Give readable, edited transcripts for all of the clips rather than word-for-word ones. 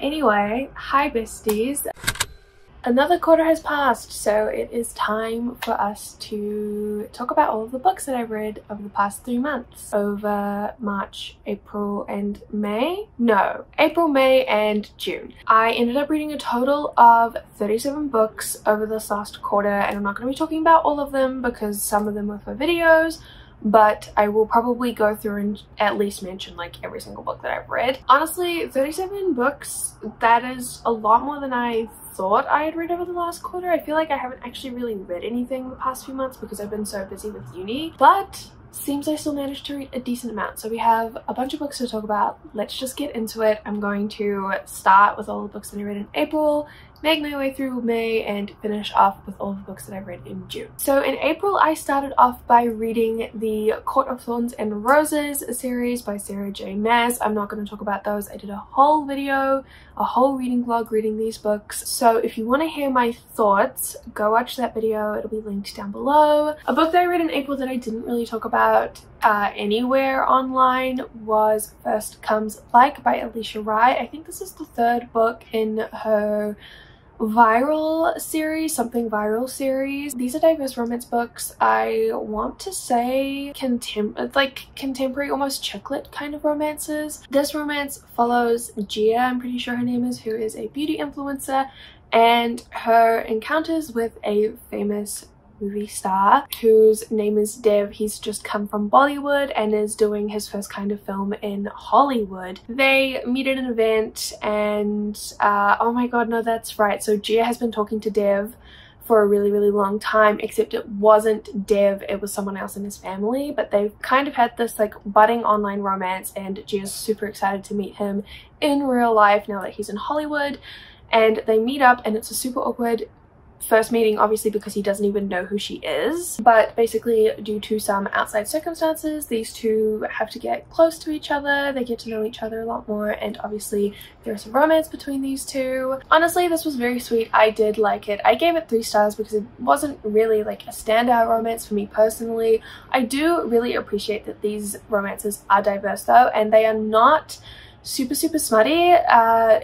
Anyway, hi besties. Another quarter has passed, so it is time for us to talk about all of the books that I've read over the past 3 months. Over March, April and May? No, April, May and June. I ended up reading a total of 37 books over this last quarter, and I'm not going to be talking about all of them because some of them were for videos, but I will probably go through and at least mention like every single book that I've read. Honestly, 37 books, that is a lot more than I thought I had read over the last quarter. I feel like I haven't actually really read anything the past few months because I've been so busy with uni, but seems I still managed to read a decent amount. So we have a bunch of books to talk about. Let's just get into it. I'm going to start with all the books that I read in April, make my way through May, and finish off with all the books that I've read in June. So in April, I started off by reading the Court of Thorns and Roses series by Sarah J. Maas. I'm not going to talk about those. I did a whole video, a whole reading vlog reading these books. So if you want to hear my thoughts, go watch that video. It'll be linked down below. A book that I read in April that I didn't really talk about anywhere online was First Comes Like by Alicia Rai. I think this is the 3rd book in her viral series, something viral series. These are diverse romance books. I want to say contemporary, almost chick lit kind of romances. This romance follows Gia, I'm pretty sure her name is, who is a beauty influencer, and her encounters with a famous movie star whose name is Dev. He's just come from Bollywood and is doing his first kind of film in Hollywood. They meet at an event and oh my god, no, that's right, so Gia has been talking to Dev for a really long time, except it wasn't Dev, it was someone else in his family, but they've kind of had this like budding online romance, and Gia's super excited to meet him in real life now that he's in Hollywood. And they meet up and it's a super awkward first meeting, obviously, because he doesn't even know who she is, but basically due to some outside circumstances these two have to get close to each other. They get to know each other a lot more, and obviously there's a romance between these two. Honestly, this was very sweet. I did like it. I gave it 3 stars because it wasn't really like a standout romance for me personally. I do really appreciate that these romances are diverse though, and they are not super smutty,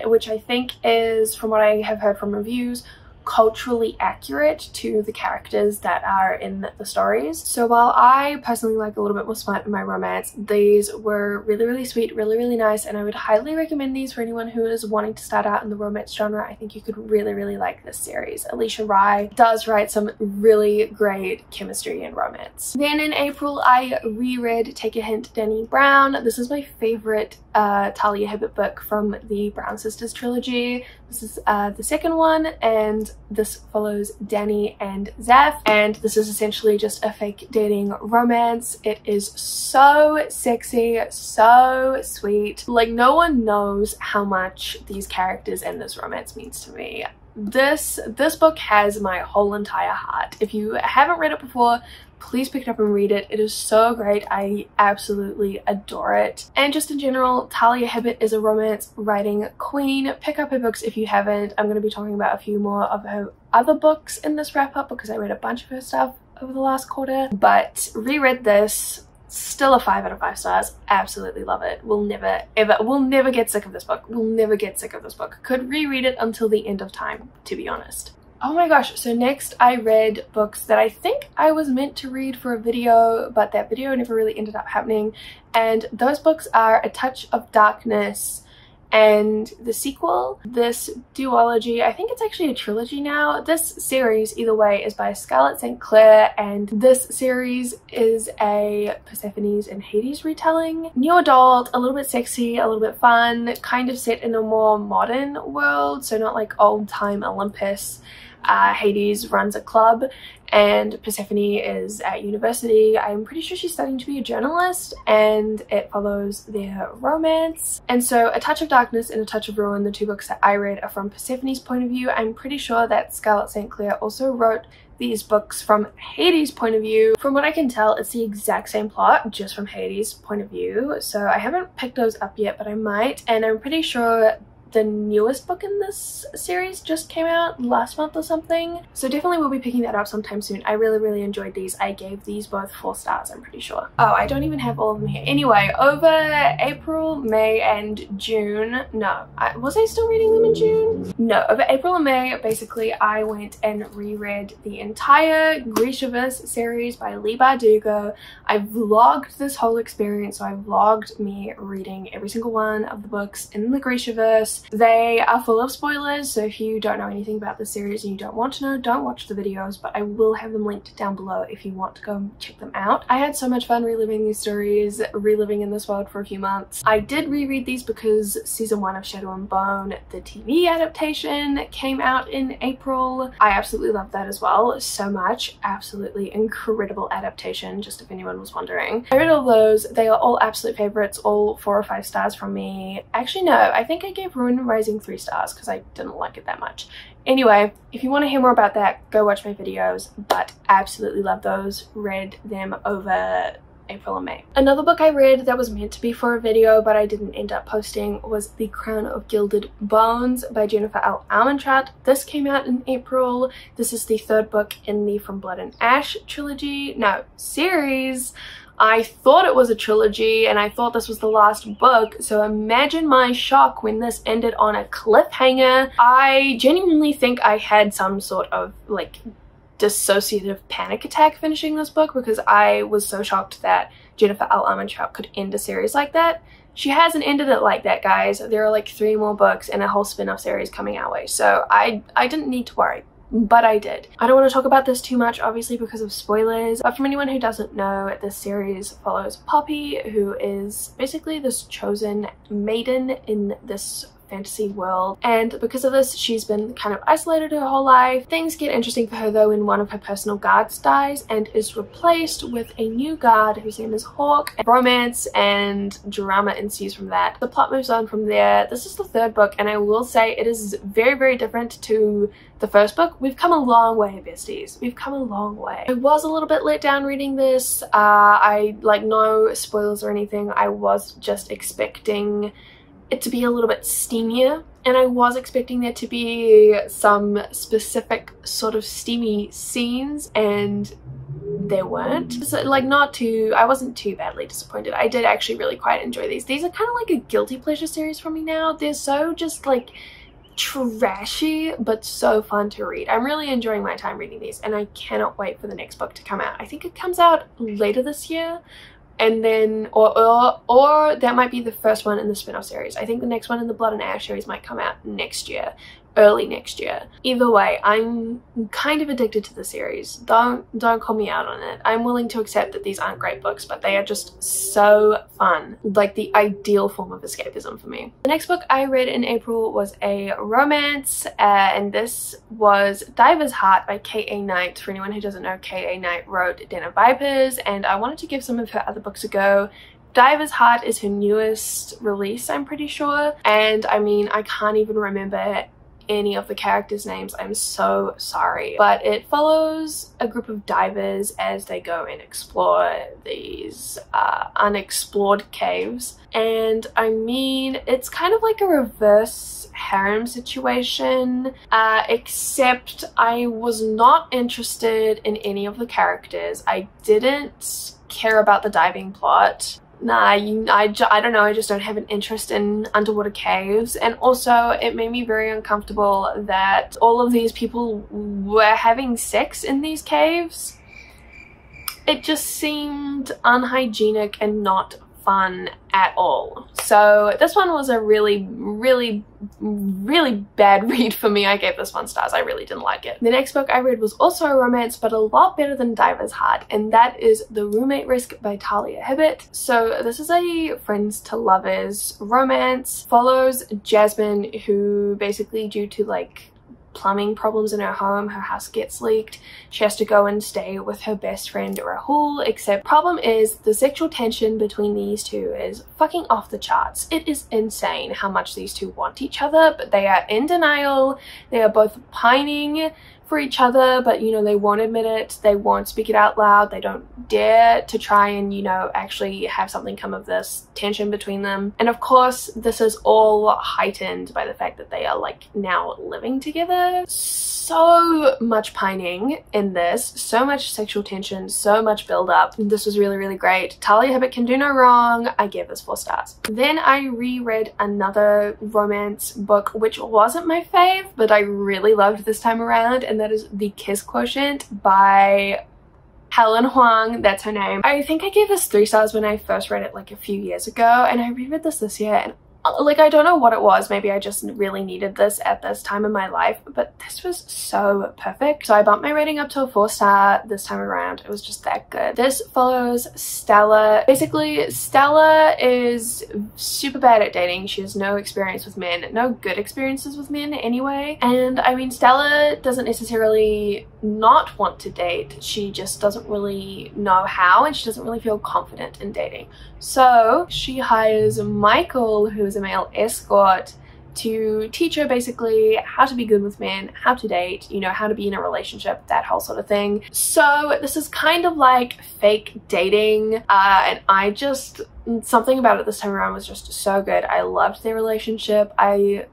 which I think is, from what I have heard from reviews, culturally accurate to the characters that are in the stories. So while I personally like a little bit more smut in my romance, these were really sweet, really nice, and I would highly recommend these for anyone who is wanting to start out in the romance genre. I think you could really like this series. Alicia Rai does write some really great chemistry and romance. Then in April, I reread Take a Hint, Dani Brown. This is my favorite Talia Hibbert book from the Brown Sisters trilogy. This is the 2nd one, and this follows Dani and Zaf, and this is essentially just a fake dating romance. It is so sexy, so sweet. Like, no one knows how much these characters and this romance means to me. This book has my whole entire heart. If you haven't read it before, please pick it up and read it. It is so great. I absolutely adore it. And just in general, Talia Hibbert is a romance writing queen. Pick up her books if you haven't. I'm going to be talking about a few more of her other books in this wrap up because I read a bunch of her stuff over the last quarter, but reread this. Still a 5 out of 5 stars. Absolutely love it. We'll never get sick of this book. We'll never get sick of this book. Could reread it until the end of time, to be honest. Oh my gosh, so next I read books that I think I was meant to read for a video, but that video never really ended up happening, and those books are A Touch of Darkness and the sequel, this duology. I think it's actually a trilogy now. This series, either way, is by Scarlett St. Clair, and this series is a Persephone's and Hades retelling. New adult, a little bit sexy, a little bit fun, kind of set in a more modern world, so not like old-time Olympus. Hades runs a club and Persephone is at university. I'm pretty sure she's studying to be a journalist, and it follows their romance. And so A Touch of Darkness and A Touch of Ruin, the 2 books that I read, are from Persephone's point of view. I'm pretty sure that Scarlett St. Clair also wrote these books from Hades' point of view. From what I can tell, it's the exact same plot, just from Hades' point of view. So I haven't picked those up yet, but I might, and I'm pretty sure the newest book in this series just came out last month or something, so definitely will be picking that up sometime soon. I really enjoyed these. I gave these both 4 stars, I'm pretty sure. Oh, I don't even have all of them here. Anyway, over April, May and June, no, was I still reading them in June? No, over April and May, basically I went and reread the entire Grishaverse series by Leigh Bardugo. I vlogged this whole experience, so I vlogged me reading every single one of the books in the Grishaverse. They are full of spoilers, so if you don't know anything about the series and you don't want to know, don't watch the videos, but I will have them linked down below if you want to go check them out. I had so much fun reliving these stories, reliving in this world for a few months. I did reread these because season 1 of Shadow and Bone, the TV adaptation, came out in April. I absolutely loved that as well, so much. Absolutely incredible adaptation, just if anyone was wondering. I read all those. They are all absolute favorites, all 4 or 5 stars from me. Actually no, I think I gave Ruin Rising 3 stars because I didn't like it that much. Anyway, if you want to hear more about that, go watch my videos, but absolutely love those. Read them over April and May. Another book I read that was meant to be for a video but I didn't end up posting was The Crown of Gilded Bones by Jennifer L. Armentrout. This came out in April. This is the 3rd book in the From Blood and Ash trilogy. No, series. I thought it was a trilogy and I thought this was the last book, so imagine my shock when this ended on a cliffhanger. I genuinely think I had some sort of like dissociative panic attack finishing this book because I was so shocked that Jennifer L. Armentrout could end a series like that. She hasn't ended it like that, guys. There are like 3 more books and a whole spin-off series coming our way, so I didn't need to worry. But I did. I don't want to talk about this too much, obviously, because of spoilers, but from anyone who doesn't know, this series follows Poppy, who is basically this chosen maiden in this fantasy world, and because of this she's been kind of isolated her whole life. Things get interesting for her though when one of her personal guards dies and is replaced with a new guard whose name is Hawk. Romance and drama ensues from that. The plot moves on from there. This is the 3rd book and I will say it is very different to the 1st book. We've come a long way, besties. We've come a long way. I was a little bit let down reading this. I like no spoilers or anything. I was just expecting it to be a little bit steamier, and I was expecting there to be some specific sort of steamy scenes, and there weren't. So like I wasn't too badly disappointed. I did actually really quite enjoy these. These are kind of like a guilty pleasure series for me now. They're so just like trashy but so fun to read. I'm really enjoying my time reading these and I cannot wait for the next book to come out. I think it comes out later this year, and then or that might be the first one in the spin-off series. I think the next one in the Blood and Ash series might come out next year, early next year. Either way, I'm kind of addicted to the series. Don't call me out on it. I'm willing to accept that these aren't great books, but they are just so fun. Like the ideal form of escapism for me. The next book I read in April was a romance, and this was Diver's Heart by K.A. Knight. For anyone who doesn't know, K.A. Knight wrote Den of Vipers, and I wanted to give some of her other books a go. Diver's Heart is her newest release, I'm pretty sure, and I mean, I can't even remember any of the characters' names. I'm so sorry, but it follows a group of divers as they go and explore these unexplored caves, and I mean, it's kind of like a reverse harem situation, except I was not interested in any of the characters. I didn't care about the diving plot. Nah, I don't know, I just don't have an interest in underwater caves, and also it made me very uncomfortable that all of these people were having sex in these caves. It just seemed unhygienic and not fun at all. So this one was a really bad read for me. I gave this 1 stars. I really didn't like it. The next book I read was also a romance, but a lot better than Diver's Heart, and that is The Roommate Risk by Talia Hibbert. So this is a friends to lovers romance. Follows Jasmine, who basically, due to like plumbing problems in her home, her house gets leaked. She has to go and stay with her best friend Rahul, except problem is the sexual tension between these two is fucking off the charts. It is insane how much these two want each other, but they are in denial. They are both pining for each other, but you know, they won't admit it, they won't speak it out loud, they don't dare to try and, you know, actually have something come of this tension between them. And of course this is all heightened by the fact that they are like now living together. So much pining in this, so much sexual tension, so much build up. This was really, really great. Talia Hibbert can do no wrong. I gave this 4 stars. Then I reread another romance book which wasn't my fave, but I really loved this time around, and that is The Kiss Quotient by Helen Huang, that's her name. I think I gave this 3 stars when I first read it like a few years ago, and I reread this year, and like, I don't know what it was, maybe I just really needed this at this time in my life, but this was so perfect. So I bumped my rating up to a 4-star this time around. It was just that good. This follows Stella. Basically, Stella is super bad at dating. She has no experience with men, no good experiences with men anyway. And I mean, Stella doesn't necessarily not want to date. She just doesn't really know how, and she doesn't really feel confident in dating. So she hires Michael, who is a male escort, to teach her basically how to be good with men, how to date, you know, how to be in a relationship, that whole sort of thing. So this is kind of like fake dating, and I just, something about it this time around was just so good. I loved their relationship. I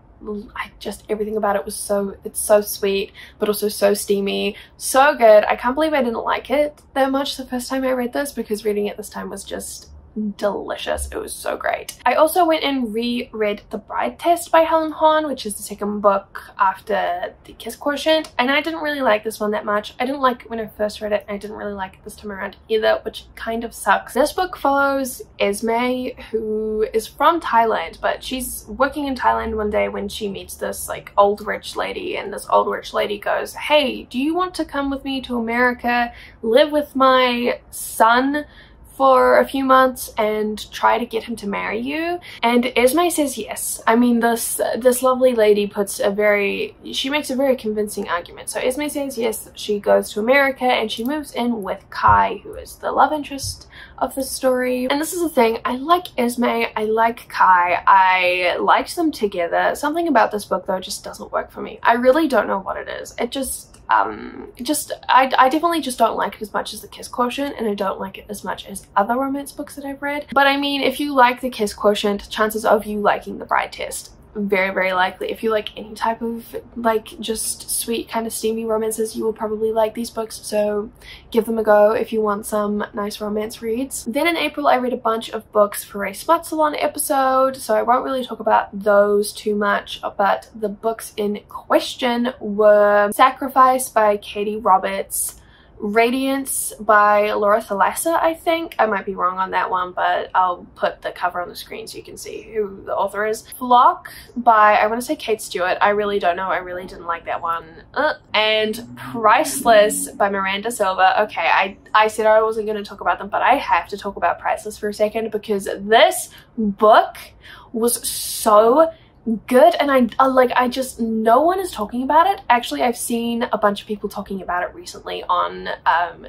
just, everything about it was so, it's so sweet, but also so steamy, so good. I can't believe I didn't like it that much the first time I read this, because reading it this time was just delicious. It was so great. I also went and reread The Bride Test by Helen Huang, which is the second book after The Kiss Quotient, and I didn't really like this one that much. I didn't like it when I first read it, and I didn't really like it this time around either, which kind of sucks. This book follows Esme, who is from Thailand, but she's working in Thailand one day when she meets this like old rich lady, and this old rich lady goes, "Hey, do you want to come with me to America, live with my son for a few months and try to get him to marry you?" And Esme says yes. I mean, this lovely lady she makes a very convincing argument. So Esme says yes, she goes to America and she moves in with Kai, who is the love interest of the story. And this is the thing, I like Esme, I like Kai, I liked them together. Something about this book though just doesn't work for me. I really don't know what it is. It just I definitely just don't like it as much as The Kiss Quotient, and I don't like it as much as other romance books that I've read. But I mean, if you like The Kiss Quotient, chances of you liking The Bride Test, very, very likely. If you like any type of like just sweet kind of steamy romances, you will probably like these books, so give them a go if you want some nice romance reads. Then in April I read a bunch of books for a Smut Salon episode, so I won't really talk about those too much, but the books in question were Sacrifice by Katie Roberts, Radiance by Laura Thalassa, I think. I might be wrong on that one, but I'll put the cover on the screen so you can see who the author is. Flock by, I want to say Kate Stewart. I really don't know. I really didn't like that one. And Priceless by Miranda Silva. Okay, I said I wasn't going to talk about them, but I have to talk about Priceless for a second, because this book was so good, and I just, no one is talking about it. Actually, I've seen a bunch of people talking about it recently on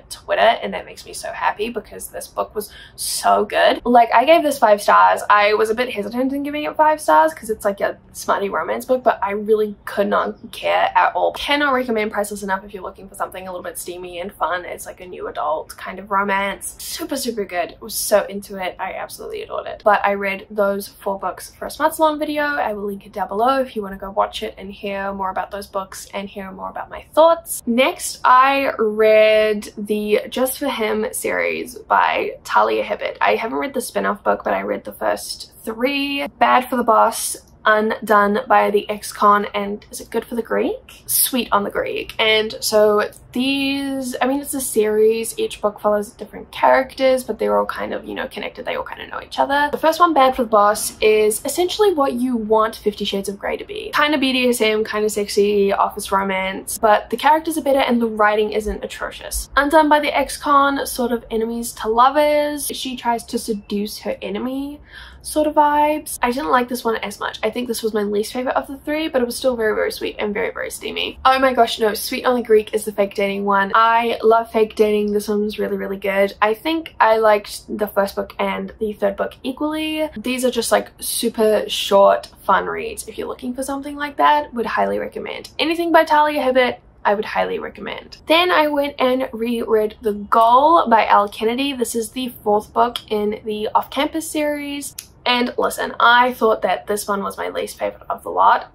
Twitter, and that makes me so happy because this book was so good. Like, I gave this 5 stars. I was a bit hesitant in giving it 5 stars because it's like a smutty romance book, but I really could not care at all. Cannot recommend Priceless enough if you're looking for something a little bit steamy and fun. It's like a new adult kind of romance. Super, super good. I was so into it. I absolutely adored it. But I read those 4 books for a Smut Salon video. I will link it down below if you want to go watch it and hear more about those books and hear more about my thoughts. Next, I read the Just For Him series by Talia Hibbert. I haven't read the spin-off book, but I read the first 3. Bad for the Boss, Undone by the Ex-Con, and is it Good for the Greek? Sweet on the Greek. And so these, I mean, it's a series. Each book follows different characters, but they're all kind of, you know, connected. They all kind of know each other. The first one, Bad for the Boss, is essentially what you want 50 Shades of Grey to be. Kind of BDSM, kind of sexy, office romance, but the characters are better and the writing isn't atrocious. Undone by the Ex-Con, sort of enemies to lovers. She tries to seduce her enemy sort of vibes. I didn't like this one as much. I think this was my least favorite of the 3, but it was still very, very sweet and very, very steamy. Oh my gosh, no, Sweet on the Greek is the fake dating one. I love fake dating. This one was really, really good. I think I liked the first book and the 3rd book equally. These are just like super short, fun reads. If you're looking for something like that, would highly recommend. Anything by Talia Hibbert, I would highly recommend. Then I went and reread The Goal by Al Kennedy. This is the 4th book in the Off-Campus series. And listen, I thought that this one was my least favorite of the lot.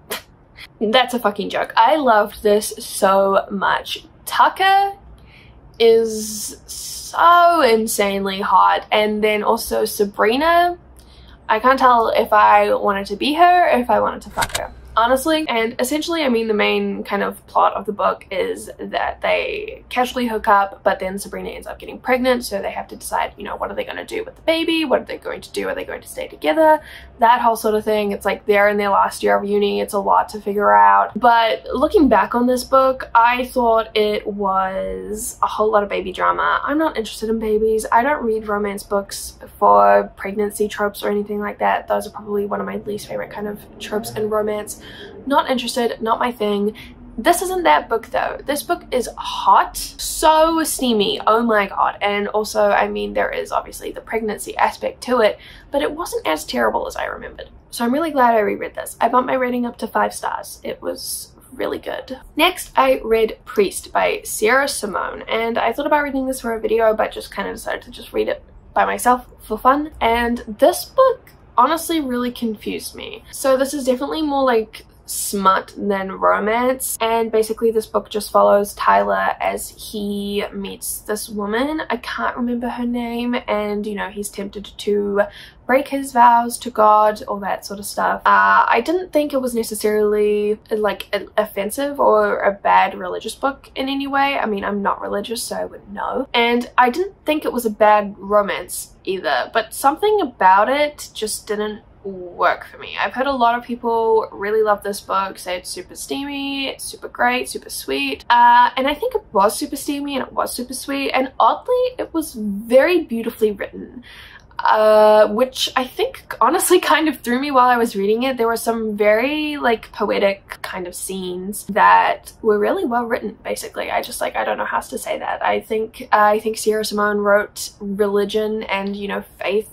That's a fucking joke. I loved this so much. Tucker is so insanely hot, and then also Sabrina, I can't tell if I wanted to be her or if I wanted to fuck her, honestly. And essentially, I mean, the main kind of plot of the book is that they casually hook up, but then Sabrina ends up getting pregnant, so they have to decide, you know, what are they going to do with the baby? What are they going to do? Are they going to stay together? That whole sort of thing. It's like they're in their last year of uni. It's a lot to figure out. But looking back on this book, I thought it was a whole lot of baby drama. I'm not interested in babies. I don't read romance books for pregnancy tropes or anything like that. Those are probably one of my least favorite kind of tropes in romance. Not interested, not my thing. This isn't that book though. This book is hot, so steamy, oh my god. And also, I mean, there is obviously the pregnancy aspect to it, but it wasn't as terrible as I remembered. So I'm really glad I reread this. I bumped my rating up to 5 stars. It was really good. Next, I read Priest by Sarah Simone, and I thought about reading this for a video, but just kind of decided to just read it by myself for fun. And this book honestly really confused me. So this is definitely more like smut than romance, and basically this book just follows Tyler as he meets this woman. I can't remember her name, and you know, he's tempted to break his vows to God, all that sort of stuff. I didn't think it was necessarily like offensive or a bad religious book in any way. I mean, I'm not religious, so I wouldn't know. And I didn't think it was a bad romance either, but something about it just didn't work for me. I've heard a lot of people really love this book, say it's super steamy, it's super great, super sweet, and I think it was super steamy and it was super sweet, and oddly it was very beautifully written, which I think honestly kind of threw me while I was reading it. There were some very like poetic kind of scenes that were really well written, basically. I don't know how else to say that. I think Sarah Simone wrote religion and, you know, faith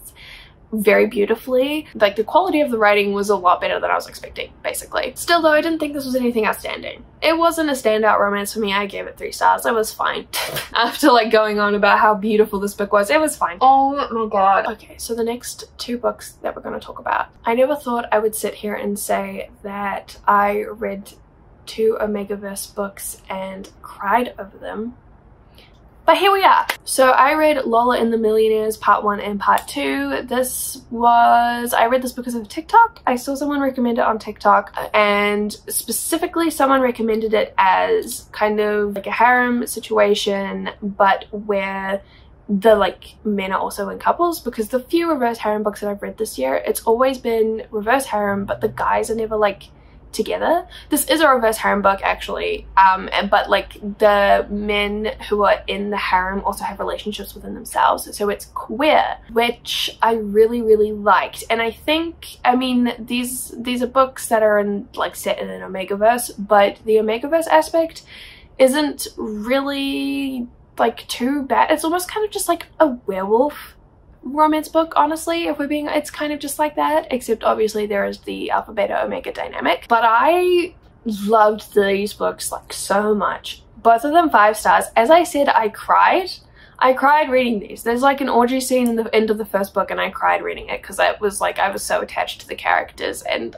very beautifully. Like, the quality of the writing was a lot better than I was expecting, basically. Still though, I didn't think this was anything outstanding. It wasn't a standout romance for me. I gave it 3 stars. It was fine. After like going on about how beautiful this book was, it was fine. Oh my god. Okay, so the next 2 books that we're going to talk about. I never thought I would sit here and say that I read 2 Omegaverse books and cried over them. But here we are. So I read Lola and the Millionaires Part 1 and Part 2. I read this because of TikTok. I saw someone recommend it on TikTok, and specifically someone recommended it as kind of like a harem situation, but where the like men are also in couples, because the few reverse harem books that I've read this year, it's always been reverse harem, but the guys are never like together. This is a reverse harem book actually, but like the men who are in the harem also have relationships within themselves, so it's queer, which I really liked. And I think, I mean, these are books that are in like set in an Omegaverse, but the Omegaverse aspect isn't really like too bad. It's almost kind of just like a werewolf romance book, honestly, if we're being, it's kind of just like that, except obviously there is the alpha beta omega dynamic. But I loved these books like so much. Both of them 5 stars. As I said, I cried reading these. There's like an orgy scene in the end of the first book, and I cried reading it because I was so attached to the characters, and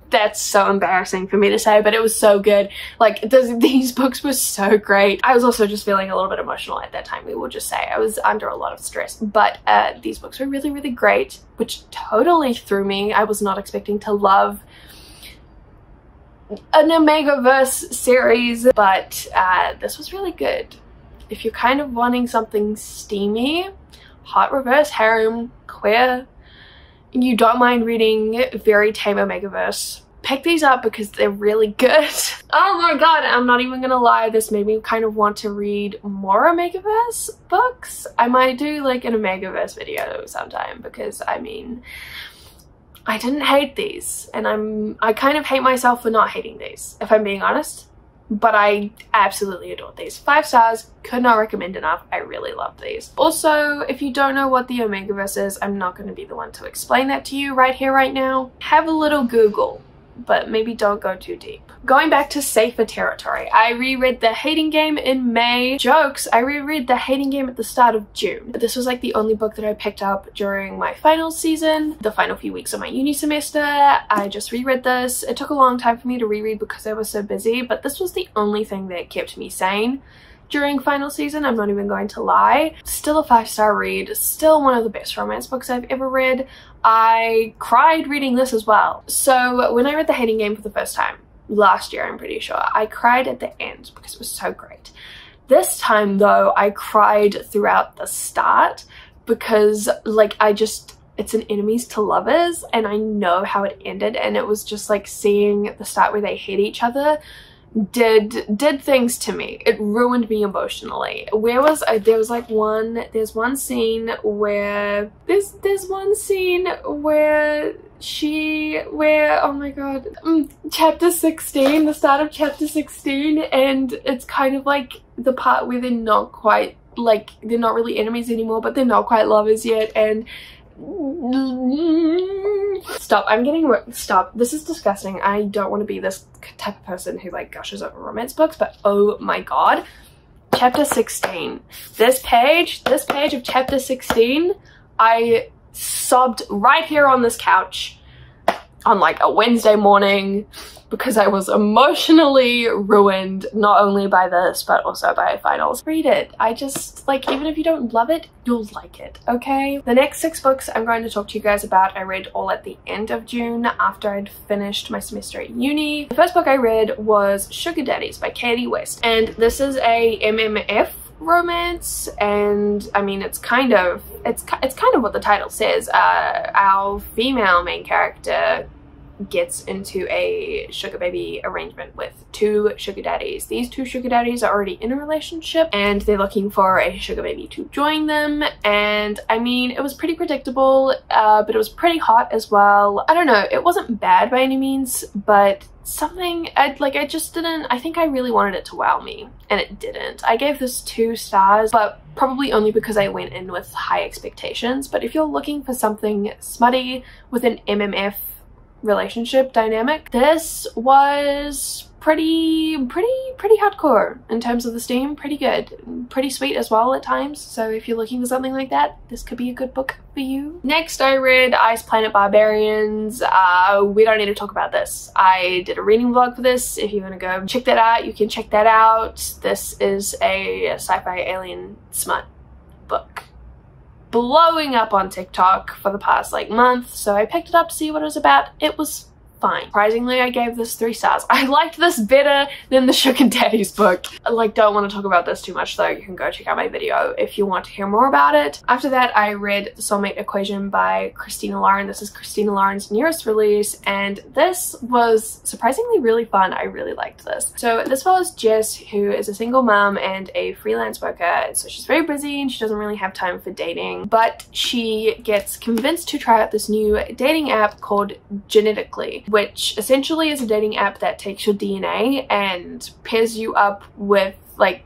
that's so embarrassing for me to say, but it was so good. Like, these books were so great. I was also just feeling a little bit emotional at that time, we will just say. I was under a lot of stress, but these books were really great, which totally threw me. I was not expecting to love an Omegaverse series, but this was really good. If you're kind of wanting something steamy, hot reverse harem, queer, you don't mind reading very tame Omegaverse, pick these up because they're really good. Oh my god, I'm not even gonna lie, this made me kind of want to read more Omegaverse books. I might do like an Omegaverse video sometime, because I mean, I didn't hate these, and I kind of hate myself for not hating these, if I'm being honest. But I absolutely adored these. 5 stars, could not recommend enough. I really love these. Also, if you don't know what the Omegaverse is, I'm not going to be the one to explain that to you right here, right now. Have a little Google. but maybe don't go too deep. Going back to safer territory, I reread The Hating Game in May. Jokes, I reread The Hating Game at the start of June. This was like the only book that I picked up during my final season, the final few weeks of my uni semester. I just reread this. It took a long time for me to reread because I was so busy, but this was the only thing that kept me sane during final season, I'm not even going to lie. Still a 5-star read, still one of the best romance books I've ever read. I cried reading this as well. So when I read The Hating Game for the first time, last year I'm pretty sure, I cried at the end because it was so great. This time though, I cried throughout the start because like it's an enemies to lovers and I know how it ended, and it was just like seeing the start where they hate each other did things to me. It ruined me emotionally. There's one scene where oh my god, chapter 16, the start of chapter 16, and it's kind of like the part where they're not quite, like, they're not really enemies anymore, but they're not quite lovers yet, and stop, this is disgusting. I don't want to be this type of person who like gushes over romance books, but oh my god, chapter 16, this page of chapter 16, I sobbed right here on this couch on like a Wednesday morning because I was emotionally ruined, not only by this but also by finals. Read it. I just, like, even if you don't love it, you'll like it, okay? The next 6 books I'm going to talk to you guys about I read all at the end of June after I'd finished my semester at uni. The first book I read was Sugar Daddies by Katie West, and this is a MMF romance, and I mean it's kind of what the title says. Our female main character gets into a sugar baby arrangement with 2 sugar daddies. These 2 sugar daddies are already in a relationship and they're looking for a sugar baby to join them, and I mean it was pretty predictable, but it was pretty hot as well. I don't know, it wasn't bad by any means, but something I think I really wanted it to wow me and it didn't. I gave this 2 stars, but probably only because I went in with high expectations. But if you're looking for something smutty with an MMF relationship dynamic, this was pretty hardcore in terms of the steam. Pretty good, pretty sweet as well at times, so if you're looking for something like that, this could be a good book for you. Next I read Ice Planet Barbarians. We don't need to talk about this. I did a reading vlog for this. If you want to go check that out, you can check that out. This is a sci-fi alien smut book blowing up on TikTok for the past like month, so I picked it up to see what it was about. It was fine. Surprisingly, I gave this 3 stars. I liked this better than the Sugar Daddies book. Like, don't want to talk about this too much though. You can go check out my video if you want to hear more about it. After that, I read The Soulmate Equation by Christina Lauren. This is Christina Lauren's newest release, and this was surprisingly really fun. I really liked this. So this follows Jess, who is a single mom and a freelance worker. So she's very busy and she doesn't really have time for dating, but she gets convinced to try out this new dating app called Genetically, which essentially is a dating app that takes your DNA and pairs you up with like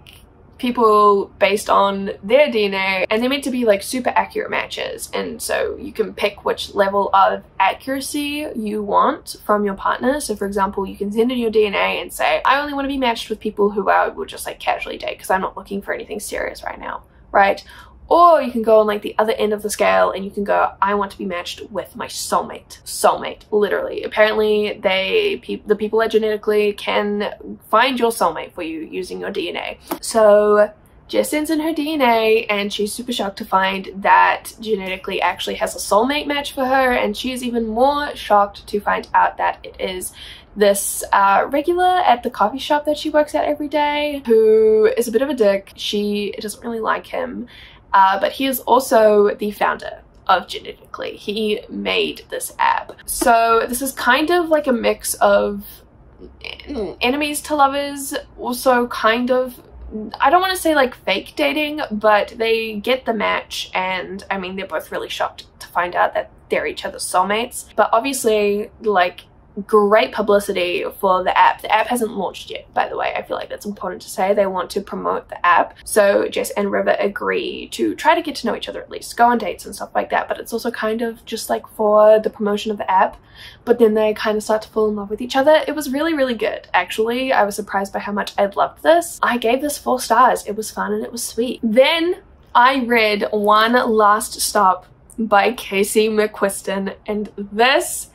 people based on their DNA, and they're meant to be like super accurate matches, and so you can pick which level of accuracy you want from your partner. So for example, you can send in your DNA and say, I only want to be matched with people who I would just like casually date because I'm not looking for anything serious right now, right? Or you can go on like the other end of the scale and you can go, I want to be matched with my soulmate. Soulmate, literally. Apparently the people at Genetically can find your soulmate for you using your DNA. So Jess sends in her DNA and she's super shocked to find that Genetically actually has a soulmate match for her, and she is even more shocked to find out that it is this regular at the coffee shop that she works at every day, who is a bit of a dick. She doesn't really like him. But he is also the founder of Genetically. He made this app. So this is kind of like a mix of enemies to lovers, also kind of, I don't want to say like fake dating, but they get the match, and I mean they're both really shocked to find out that they're each other's soulmates. But obviously, like, great publicity for the app. The app hasn't launched yet, by the way. I feel like that's important to say. They want to promote the app. So Jess and River agree to try to get to know each other, at least go on dates and stuff like that. But it's also kind of just like for the promotion of the app. But then they kind of start to fall in love with each other. It was really, really good. Actually, I was surprised by how much I loved this. I gave this 4 stars. It was fun and it was sweet. Then I read One Last Stop by Casey McQuiston, and this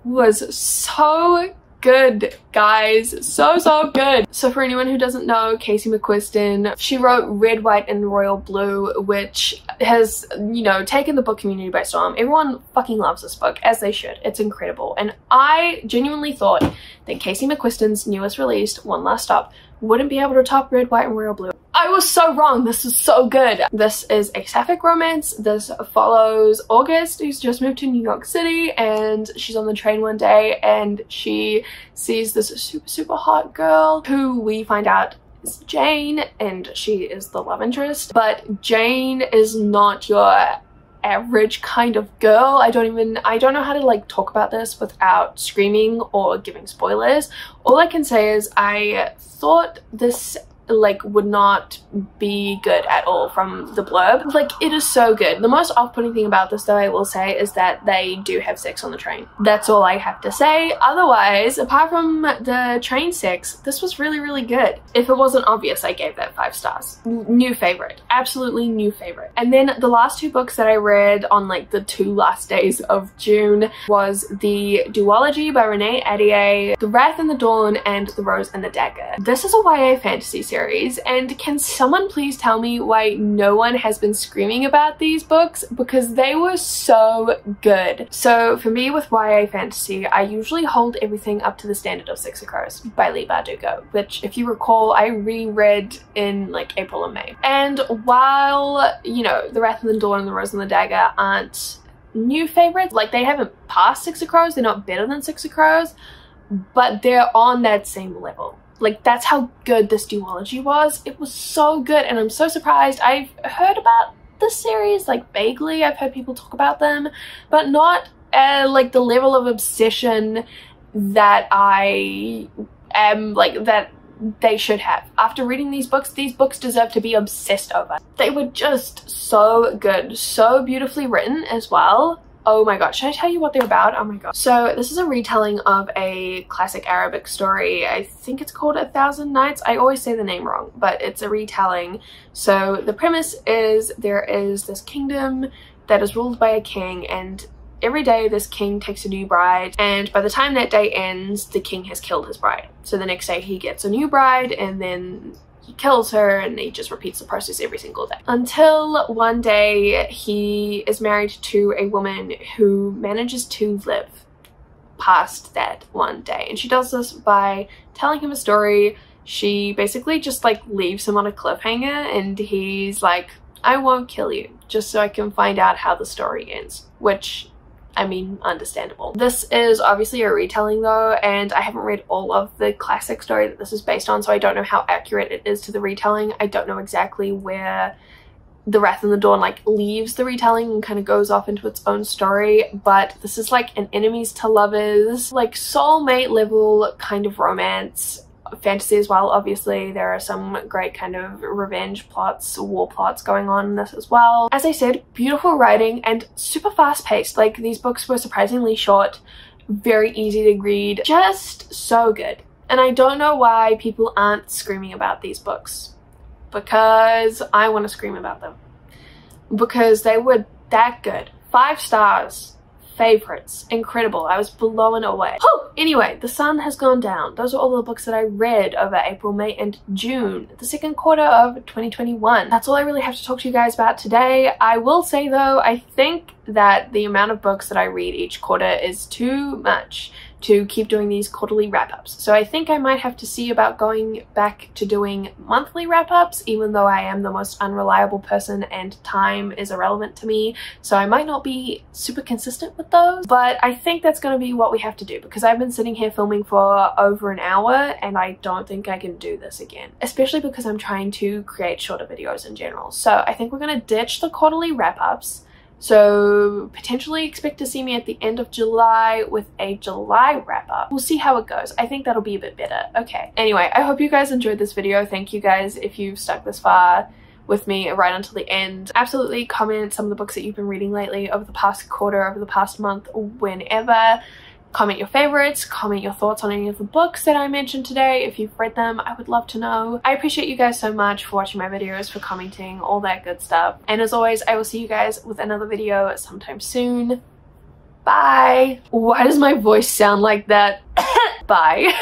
was so good, guys. So good. So for anyone who doesn't know Casey McQuiston, she wrote Red, White and Royal Blue, which has, you know, taken the book community by storm. Everyone fucking loves this book, as they should. It's incredible. And I genuinely thought that Casey McQuiston's newest release, One Last Stop, wouldn't be able to top Red, White and Royal Blue. I was so wrong. This is so good. This is a sapphic romance. This follows August, who's just moved to New York City, and she's on the train one day and she sees this super hot girl who we find out is Jane, and she is the love interest. But Jane is not your average kind of girl. I don't know how to like talk about this without screaming or giving spoilers. All I can say is I thought this like would not be good at all from the blurb. Like, it is so good. The most off-putting thing about this, though, I will say, is that they do have sex on the train. That's all I have to say. Otherwise, apart from the train sex, this was really good. If it wasn't obvious, I gave that 5 stars. New favorite. Absolutely new favorite. And then the last 2 books that I read on like the 2 last days of June was the Duology by Renee Ahdieh, The Wrath and the Dawn, and The Rose and the Dagger. This is a YA fantasy series, and can someone please tell me why no one has been screaming about these books, because they were so good. So for me with YA fantasy, I usually hold everything up to the standard of Six of Crows by Leigh Bardugo, which if you recall I reread in like April and May. And while, you know, The Wrath and the Dawn and The Rose and the Dagger aren't new favorites, like they haven't passed Six of Crows, they're not better than Six of Crows, but they're on that same level. Like, that's how good this duology was. It was so good, and I'm so surprised. I've heard about this series, like, vaguely. I've heard people talk about them, but not like the level of obsession that I am, like, that they should have. After reading these books deserve to be obsessed over. They were just so good, so beautifully written as well. Oh my god, should I tell you what they're about? Oh my god. So this is a retelling of a classic Arabic story. I think it's called 1,000 Nights. I always say the name wrong, but it's a retelling. So the premise is there is this kingdom that is ruled by a king, and every day this king takes a new bride, and by the time that day ends, the king has killed his bride. So the next day he gets a new bride, and then he kills her, and he just repeats the process every single day. Until one day he is married to a woman who manages to live past that one day. And she does this by telling him a story. She basically just like leaves him on a cliffhanger, and he's like, I won't kill you, just so I can find out how the story ends. Which, I mean, understandable. This is obviously a retelling though, and I haven't read all of the classic story that this is based on, so I don't know how accurate it is to the retelling. I don't know exactly where The Wrath and the Dawn like leaves the retelling and kind of goes off into its own story, but this is like an enemies to lovers, like soulmate level kind of romance. Fantasy as well. Obviously there are some great kind of revenge plots, war plots going on in this as well. As I said, beautiful writing and super fast paced. Like, these books were surprisingly short, very easy to read, just so good. And I don't know why people aren't screaming about these books, because I want to scream about them, because they were that good. 5 stars. Favorites. Incredible. I was blown away. Oh, anyway, the sun has gone down. Those are all the books that I read over April, May and June, the second quarter of 2021. That's all I really have to talk to you guys about today. I will say though, I think that the amount of books that I read each quarter is too much to keep doing these quarterly wrap-ups. So I think I might have to see about going back to doing monthly wrap-ups, even though I am the most unreliable person and time is irrelevant to me. So I might not be super consistent with those, but I think that's going to be what we have to do, because I've been sitting here filming for over an hour and I don't think I can do this again, especially because I'm trying to create shorter videos in general. So I think we're going to ditch the quarterly wrap-ups, So potentially expect to see me at the end of July with a July wrap up. We'll see how it goes. I think that'll be a bit better. Okay. Anyway, I hope you guys enjoyed this video. Thank you guys if you've stuck this far with me right until the end. Absolutely comment some of the books that you've been reading lately over the past quarter, over the past month, whenever. Comment your favorites, comment your thoughts on any of the books that I mentioned today. If you've read them, I would love to know. I appreciate you guys so much for watching my videos, for commenting, all that good stuff. And as always, I will see you guys with another video sometime soon. Bye. Why does my voice sound like that? Bye.